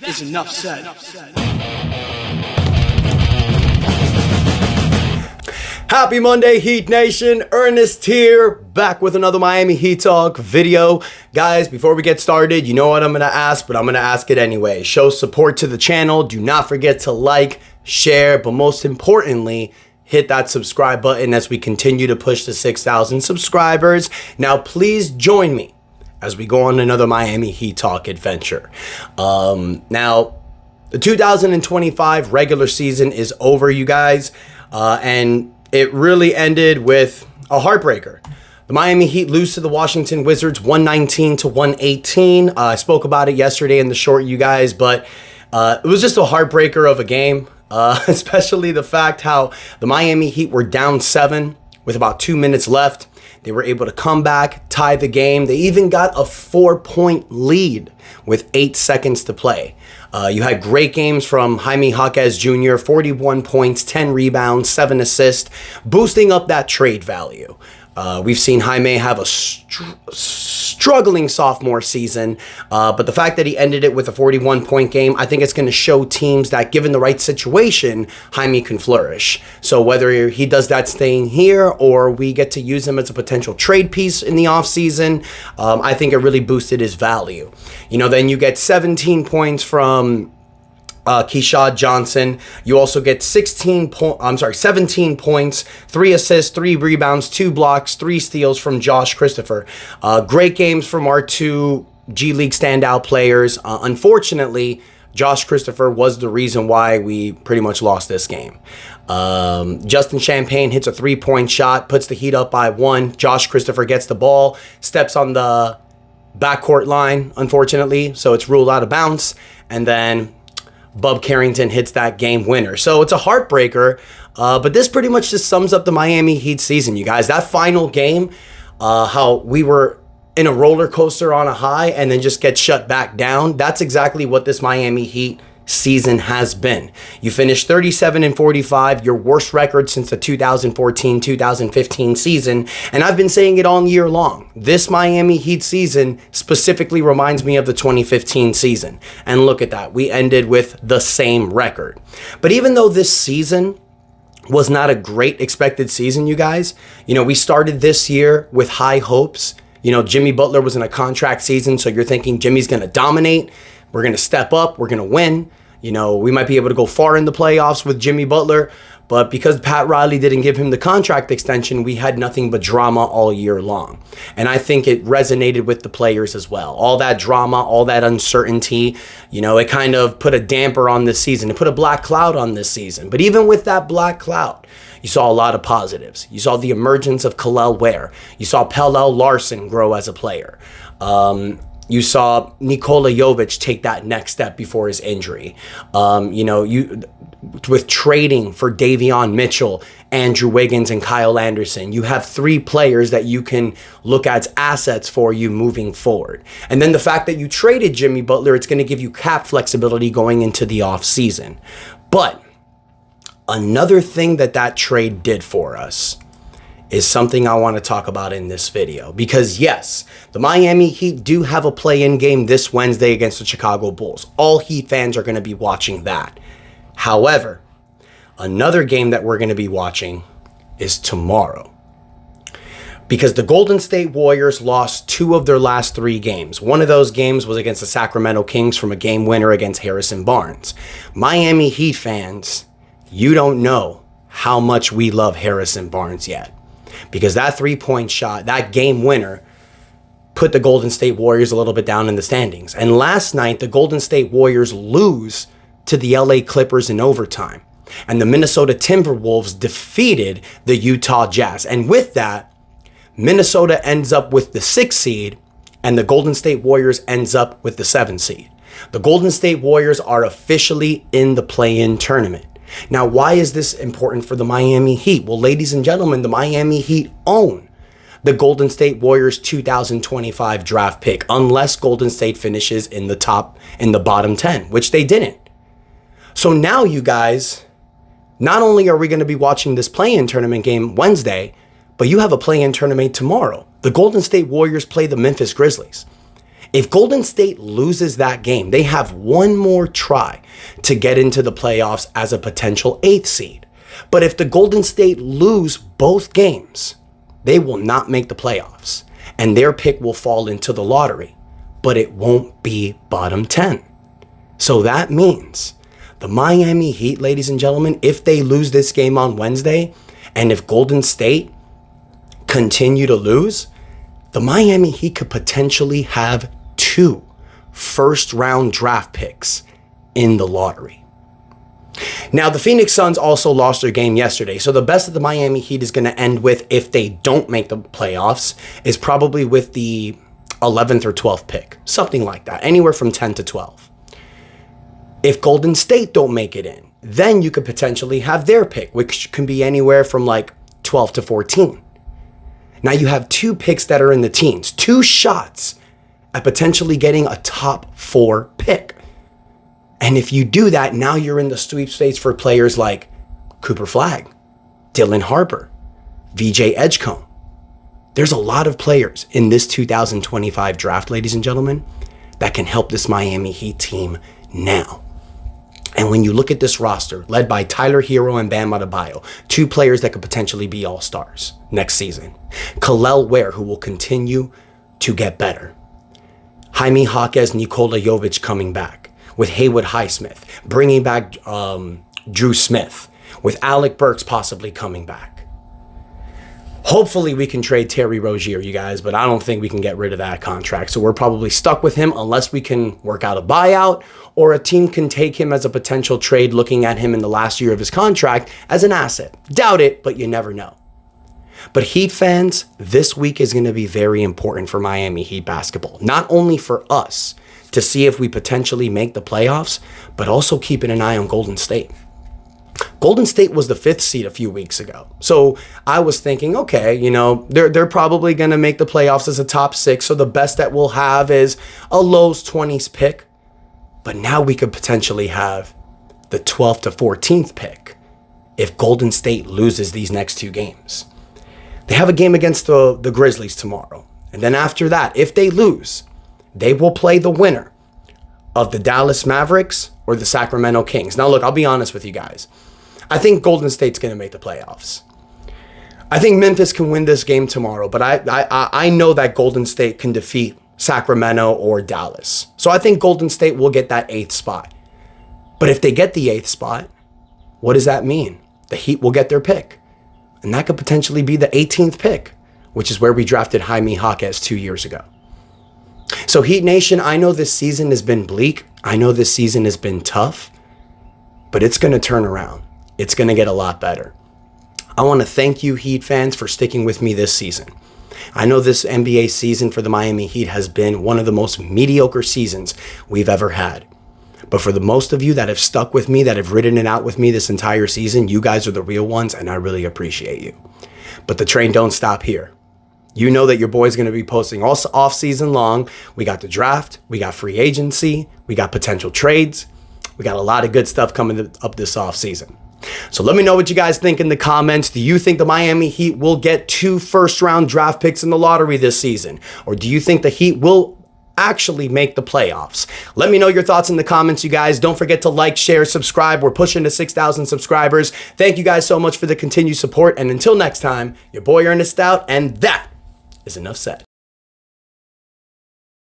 is enough said. Happy Monday, Heat Nation. Ernest here, back with another Miami Heat Talk video. Guys, before we get started, you know what I'm going to ask, but I'm going to ask it anyway. Show support to the channel. Do not forget to like, share, but most importantly, hit that subscribe button as we continue to push to 6,000 subscribers. Now, please join me as we go on another Miami Heat Talk adventure. Now, the 2025 regular season is over, you guys, and it really ended with a heartbreaker. The Miami Heat lose to the Washington Wizards 119-118. I spoke about it yesterday in the short, you guys, but it was just a heartbreaker of a game, especially the fact how the Miami Heat were down 7 with about 2 minutes left. They were able to come back, tie the game. They even got a 4-point lead with 8 seconds to play. You had great games from Jaime Jaquez Jr., 41 points, 10 rebounds, 7 assists, boosting up that trade value. We've seen Jaime have a struggling sophomore season, but the fact that he ended it with a 41-point game, I think it's going to show teams that given the right situation, Jaime can flourish. So whether he does that staying here or we get to use him as a potential trade piece in the offseason, I think it really boosted his value. You know, then you get 17 points from Keyshawn Johnson. You also get 17 points, 3 assists, 3 rebounds, 2 blocks, 3 steals from Josh Christopher. Great games from our 2 G League standout players. Unfortunately, Josh Christopher was the reason why we pretty much lost this game. Justin Champagne hits a 3-point shot, puts the Heat up by 1. Josh Christopher gets the ball, steps on the backcourt line, unfortunately, so it's ruled out of bounds, and then Bub Carrington hits that game winner. So it's a heartbreaker, but this pretty much just sums up the Miami Heat season, you guys. That final game, how we were in a roller coaster on a high and then just get shut back down, that's exactly what this Miami Heat season has been. You finished 37-45, your worst record since the 2014-2015 season, and I've been saying it all year long. This Miami Heat season specifically reminds me of the 2015 season, and look at that, we ended with the same record. But even though this season was not a great expected season, you guys, you know, we started this year with high hopes. You know, Jimmy Butler was in a contract season, so you're thinking Jimmy's going to dominate. We're going to step up. We're going to win. You know, we might be able to go far in the playoffs with Jimmy Butler. But because Pat Riley didn't give him the contract extension, we had nothing but drama all year long. And I think it resonated with the players as well. All that drama, all that uncertainty, you know, it kind of put a damper on this season. It put a black cloud on this season. But even with that black cloud, you saw a lot of positives. You saw the emergence of Kel'el Ware. You saw Pelle Larsson grow as a player. You saw Nikola Jovic take that next step before his injury. You know, with trading for Davion Mitchell, Andrew Wiggins, and Kyle Anderson, you have 3 players that you can look at as assets for you moving forward. And then the fact that you traded Jimmy Butler, it's going to give you cap flexibility going into the offseason. But another thing that trade did for us is something I want to talk about in this video. Because yes, the Miami Heat do have a play-in game this Wednesday against the Chicago Bulls. All Heat fans are going to be watching that. However, another game that we're going to be watching is tomorrow. Because the Golden State Warriors lost 2 of their last 3 games. One of those games was against the Sacramento Kings from a game winner against Harrison Barnes. Miami Heat fans, you don't know how much we love Harrison Barnes yet. Because that 3-point shot, that game winner, put the Golden State Warriors a little bit down in the standings. And last night, the Golden State Warriors lose to the LA Clippers in overtime. And the Minnesota Timberwolves defeated the Utah Jazz. And with that, Minnesota ends up with the 6th seed, and the Golden State Warriors ends up with the 7th seed. The Golden State Warriors are officially in the play-in tournament. Now, why is this important for the Miami Heat? Well, ladies and gentlemen, the Miami Heat own the Golden State Warriors 2025 draft pick, unless Golden State finishes in the bottom 10, which they didn't. So now, you guys, not only are we going to be watching this play-in tournament game Wednesday, but you have a play-in tournament tomorrow. The Golden State Warriors play the Memphis Grizzlies. If Golden State loses that game, they have one more try to get into the playoffs as a potential 8th seed. But if the Golden State lose both games, they will not make the playoffs, and their pick will fall into the lottery, but it won't be bottom 10. So that means the Miami Heat, ladies and gentlemen, if they lose this game on Wednesday, and if Golden State continue to lose, the Miami Heat could potentially have 2 first-round draft picks in the lottery. Now, the Phoenix Suns also lost their game yesterday, so the best that the Miami Heat is going to end with if they don't make the playoffs is probably with the 11th or 12th pick, something like that, anywhere from 10 to 12. If Golden State don't make it in, then you could potentially have their pick, which can be anywhere from like 12 to 14. Now you have 2 picks that are in the teens, 2 shots at potentially getting a top 4 pick. And if you do that, now you're in the sweepstakes for players like Cooper Flagg, Dylan Harper, VJ Edgecombe. There's a lot of players in this 2025 draft, ladies and gentlemen, that can help this Miami Heat team now. And when you look at this roster, led by Tyler Hero and Bam Adebayo, 2 players that could potentially be all-stars next season. Kel'el Ware, who will continue to get better. Jaime Jaquez, Nikola Jovic coming back. With Haywood Highsmith, bringing back Drew Smith. With Alec Burks possibly coming back. Hopefully we can trade Terry Rozier, you guys, but I don't think we can get rid of that contract. So we're probably stuck with him unless we can work out a buyout or a team can take him as a potential trade, looking at him in the last year of his contract as an asset. Doubt it, but you never know. But Heat fans, this week is going to be very important for Miami Heat basketball. Not only for us to see if we potentially make the playoffs, but also keeping an eye on Golden State. Golden State was the 5th seed a few weeks ago. So I was thinking, okay, you know, they're probably going to make the playoffs as a top 6. So the best that we'll have is a lows 20s pick. But now we could potentially have the 12th to 14th pick if Golden State loses these next 2 games. They have a game against the Grizzlies tomorrow. And then after that, if they lose, they will play the winner of the Dallas Mavericks or the Sacramento Kings. Now, look, I'll be honest with you guys. I think Golden State's going to make the playoffs. I think Memphis can win this game tomorrow, but I know that Golden State can defeat Sacramento or Dallas. So I think Golden State will get that 8th spot. But if they get the 8th spot, what does that mean? The Heat will get their pick. And that could potentially be the 18th pick, which is where we drafted Jaime Jaquez 2 years ago. So Heat Nation, I know this season has been bleak. I know this season has been tough, but it's going to turn around. It's going to get a lot better. I want to thank you, Heat fans, for sticking with me this season. I know this NBA season for the Miami Heat has been one of the most mediocre seasons we've ever had. But for the most of you that have stuck with me, that have ridden it out with me this entire season, you guys are the real ones, and I really appreciate you. But the train don't stop here. You know that your boy's going to be posting all off-season long. We got the draft, we got free agency, we got potential trades. We got a lot of good stuff coming up this off-season. So let me know what you guys think in the comments. Do you think the Miami Heat will get 2 first-round draft picks in the lottery this season? Or do you think the Heat will actually make the playoffs? Let me know your thoughts in the comments, you guys. Don't forget to like, share, subscribe. We're pushing to 6,000 subscribers. Thank you guys so much for the continued support. And until next time, your boy Ernest out, and that is enough said.